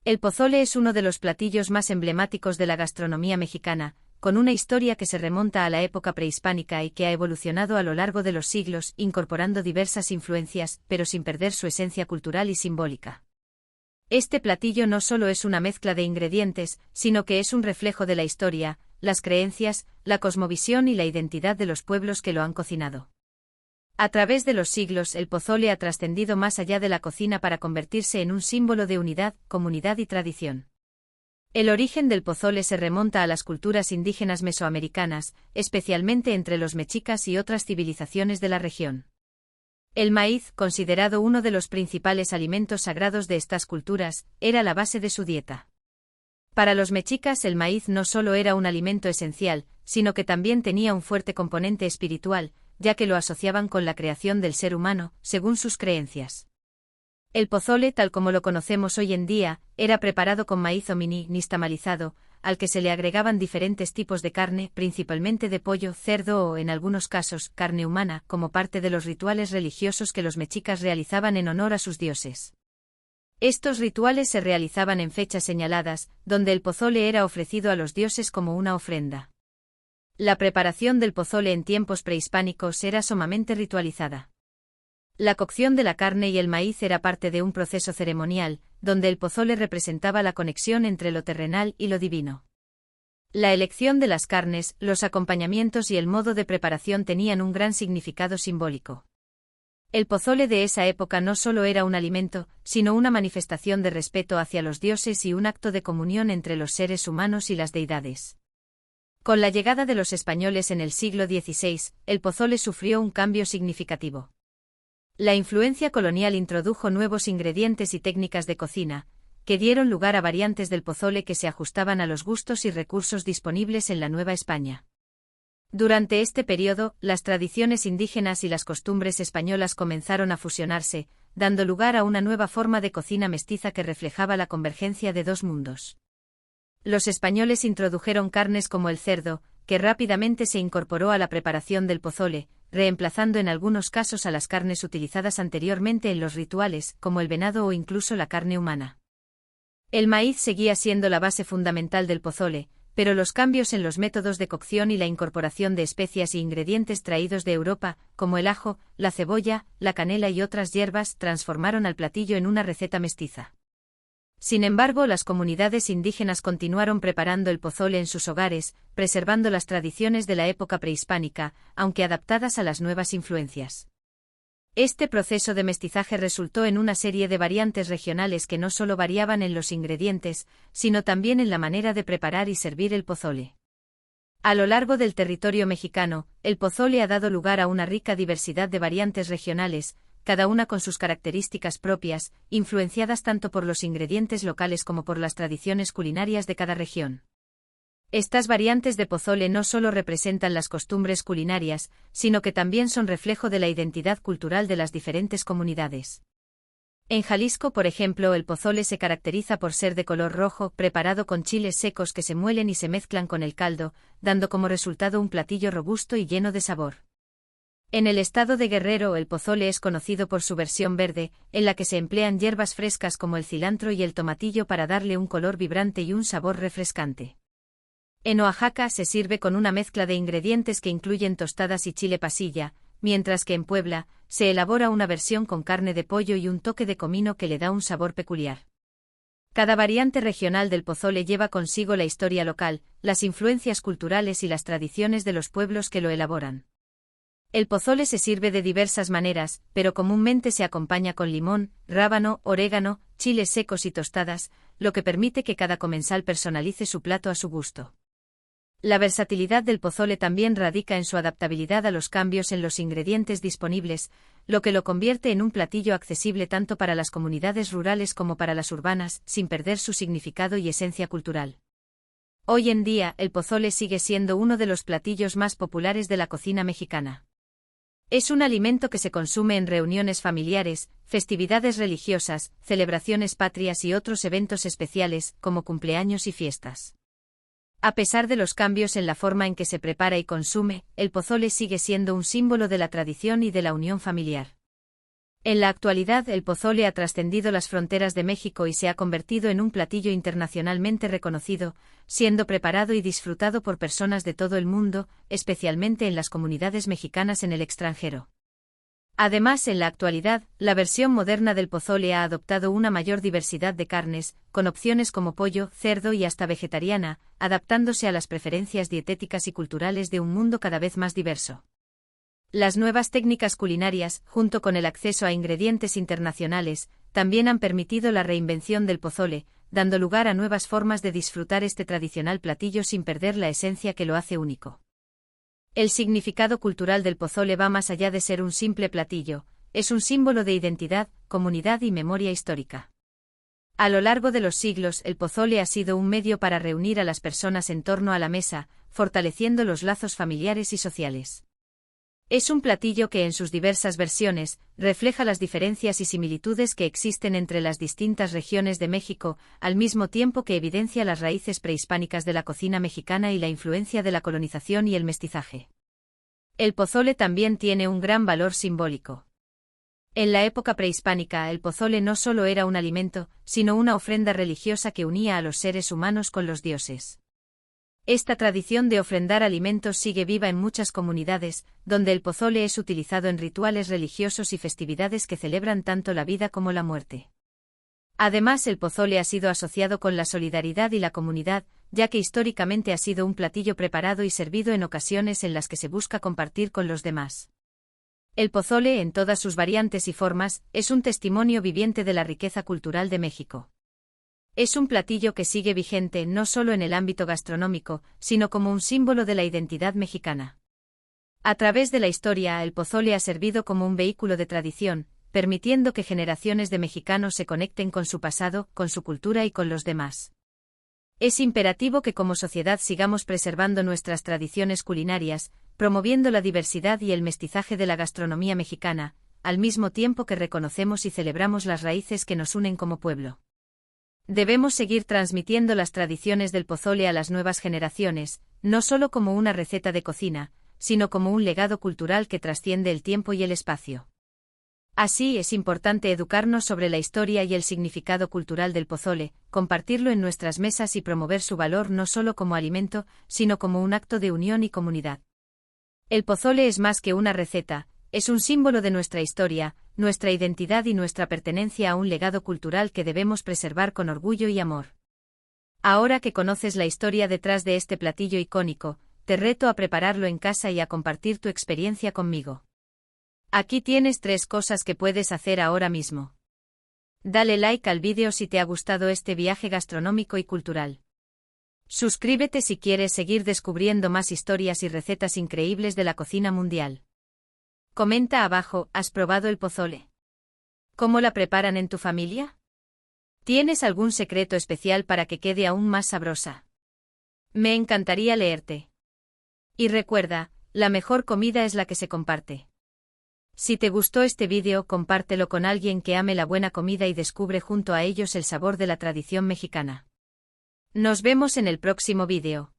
El pozole es uno de los platillos más emblemáticos de la gastronomía mexicana, con una historia que se remonta a la época prehispánica y que ha evolucionado a lo largo de los siglos, incorporando diversas influencias, pero sin perder su esencia cultural y simbólica. Este platillo no solo es una mezcla de ingredientes, sino que es un reflejo de la historia, las creencias, la cosmovisión y la identidad de los pueblos que lo han cocinado. A través de los siglos, el pozole ha trascendido más allá de la cocina para convertirse en un símbolo de unidad, comunidad y tradición. El origen del pozole se remonta a las culturas indígenas mesoamericanas, especialmente entre los mexicas y otras civilizaciones de la región. El maíz, considerado uno de los principales alimentos sagrados de estas culturas, era la base de su dieta. Para los mexicas el maíz no solo era un alimento esencial, sino que también tenía un fuerte componente espiritual, ya que lo asociaban con la creación del ser humano, según sus creencias. El pozole, tal como lo conocemos hoy en día, era preparado con maíz o nixtamalizado, al que se le agregaban diferentes tipos de carne, principalmente de pollo, cerdo o, en algunos casos, carne humana, como parte de los rituales religiosos que los mexicas realizaban en honor a sus dioses. Estos rituales se realizaban en fechas señaladas, donde el pozole era ofrecido a los dioses como una ofrenda. La preparación del pozole en tiempos prehispánicos era sumamente ritualizada. La cocción de la carne y el maíz era parte de un proceso ceremonial, donde el pozole representaba la conexión entre lo terrenal y lo divino. La elección de las carnes, los acompañamientos y el modo de preparación tenían un gran significado simbólico. El pozole de esa época no solo era un alimento, sino una manifestación de respeto hacia los dioses y un acto de comunión entre los seres humanos y las deidades. Con la llegada de los españoles en el siglo XVI, el pozole sufrió un cambio significativo. La influencia colonial introdujo nuevos ingredientes y técnicas de cocina, que dieron lugar a variantes del pozole que se ajustaban a los gustos y recursos disponibles en la Nueva España. Durante este periodo, las tradiciones indígenas y las costumbres españolas comenzaron a fusionarse, dando lugar a una nueva forma de cocina mestiza que reflejaba la convergencia de dos mundos. Los españoles introdujeron carnes como el cerdo, que rápidamente se incorporó a la preparación del pozole, reemplazando en algunos casos a las carnes utilizadas anteriormente en los rituales, como el venado o incluso la carne humana. El maíz seguía siendo la base fundamental del pozole, pero los cambios en los métodos de cocción y la incorporación de especias y ingredientes traídos de Europa, como el ajo, la cebolla, la canela y otras hierbas, transformaron al platillo en una receta mestiza. Sin embargo, las comunidades indígenas continuaron preparando el pozole en sus hogares, preservando las tradiciones de la época prehispánica, aunque adaptadas a las nuevas influencias. Este proceso de mestizaje resultó en una serie de variantes regionales que no solo variaban en los ingredientes, sino también en la manera de preparar y servir el pozole. A lo largo del territorio mexicano, el pozole ha dado lugar a una rica diversidad de variantes regionales, cada una con sus características propias, influenciadas tanto por los ingredientes locales como por las tradiciones culinarias de cada región. Estas variantes de pozole no solo representan las costumbres culinarias, sino que también son reflejo de la identidad cultural de las diferentes comunidades. En Jalisco, por ejemplo, el pozole se caracteriza por ser de color rojo, preparado con chiles secos que se muelen y se mezclan con el caldo, dando como resultado un platillo robusto y lleno de sabor. En el estado de Guerrero, el pozole es conocido por su versión verde, en la que se emplean hierbas frescas como el cilantro y el tomatillo para darle un color vibrante y un sabor refrescante. En Oaxaca se sirve con una mezcla de ingredientes que incluyen tostadas y chile pasilla, mientras que en Puebla se elabora una versión con carne de pollo y un toque de comino que le da un sabor peculiar. Cada variante regional del pozole lleva consigo la historia local, las influencias culturales y las tradiciones de los pueblos que lo elaboran. El pozole se sirve de diversas maneras, pero comúnmente se acompaña con limón, rábano, orégano, chiles secos y tostadas, lo que permite que cada comensal personalice su plato a su gusto. La versatilidad del pozole también radica en su adaptabilidad a los cambios en los ingredientes disponibles, lo que lo convierte en un platillo accesible tanto para las comunidades rurales como para las urbanas, sin perder su significado y esencia cultural. Hoy en día, el pozole sigue siendo uno de los platillos más populares de la cocina mexicana. Es un alimento que se consume en reuniones familiares, festividades religiosas, celebraciones patrias y otros eventos especiales, como cumpleaños y fiestas. A pesar de los cambios en la forma en que se prepara y consume, el pozole sigue siendo un símbolo de la tradición y de la unión familiar. En la actualidad, el pozole ha trascendido las fronteras de México y se ha convertido en un platillo internacionalmente reconocido, siendo preparado y disfrutado por personas de todo el mundo, especialmente en las comunidades mexicanas en el extranjero. Además, en la actualidad, la versión moderna del pozole ha adoptado una mayor diversidad de carnes, con opciones como pollo, cerdo y hasta vegetariana, adaptándose a las preferencias dietéticas y culturales de un mundo cada vez más diverso. Las nuevas técnicas culinarias, junto con el acceso a ingredientes internacionales, también han permitido la reinvención del pozole, dando lugar a nuevas formas de disfrutar este tradicional platillo sin perder la esencia que lo hace único. El significado cultural del pozole va más allá de ser un simple platillo, es un símbolo de identidad, comunidad y memoria histórica. A lo largo de los siglos, el pozole ha sido un medio para reunir a las personas en torno a la mesa, fortaleciendo los lazos familiares y sociales. Es un platillo que en sus diversas versiones, refleja las diferencias y similitudes que existen entre las distintas regiones de México, al mismo tiempo que evidencia las raíces prehispánicas de la cocina mexicana y la influencia de la colonización y el mestizaje. El pozole también tiene un gran valor simbólico. En la época prehispánica, el pozole no solo era un alimento, sino una ofrenda religiosa que unía a los seres humanos con los dioses. Esta tradición de ofrendar alimentos sigue viva en muchas comunidades, donde el pozole es utilizado en rituales religiosos y festividades que celebran tanto la vida como la muerte. Además, el pozole ha sido asociado con la solidaridad y la comunidad, ya que históricamente ha sido un platillo preparado y servido en ocasiones en las que se busca compartir con los demás. El pozole, en todas sus variantes y formas, es un testimonio viviente de la riqueza cultural de México. Es un platillo que sigue vigente no solo en el ámbito gastronómico, sino como un símbolo de la identidad mexicana. A través de la historia, el pozole ha servido como un vehículo de tradición, permitiendo que generaciones de mexicanos se conecten con su pasado, con su cultura y con los demás. Es imperativo que como sociedad sigamos preservando nuestras tradiciones culinarias, promoviendo la diversidad y el mestizaje de la gastronomía mexicana, al mismo tiempo que reconocemos y celebramos las raíces que nos unen como pueblo. Debemos seguir transmitiendo las tradiciones del pozole a las nuevas generaciones, no solo como una receta de cocina, sino como un legado cultural que trasciende el tiempo y el espacio. Así, es importante educarnos sobre la historia y el significado cultural del pozole, compartirlo en nuestras mesas y promover su valor no solo como alimento, sino como un acto de unión y comunidad. El pozole es más que una receta, es un símbolo de nuestra historia, nuestra identidad y nuestra pertenencia a un legado cultural que debemos preservar con orgullo y amor. Ahora que conoces la historia detrás de este platillo icónico, te reto a prepararlo en casa y a compartir tu experiencia conmigo. Aquí tienes 3 cosas que puedes hacer ahora mismo. Dale like al vídeo si te ha gustado este viaje gastronómico y cultural. Suscríbete si quieres seguir descubriendo más historias y recetas increíbles de la cocina mundial. Comenta abajo, ¿has probado el pozole? ¿Cómo la preparan en tu familia? ¿Tienes algún secreto especial para que quede aún más sabrosa? Me encantaría leerte. Y recuerda, la mejor comida es la que se comparte. Si te gustó este vídeo, compártelo con alguien que ame la buena comida y descubre junto a ellos el sabor de la tradición mexicana. Nos vemos en el próximo vídeo.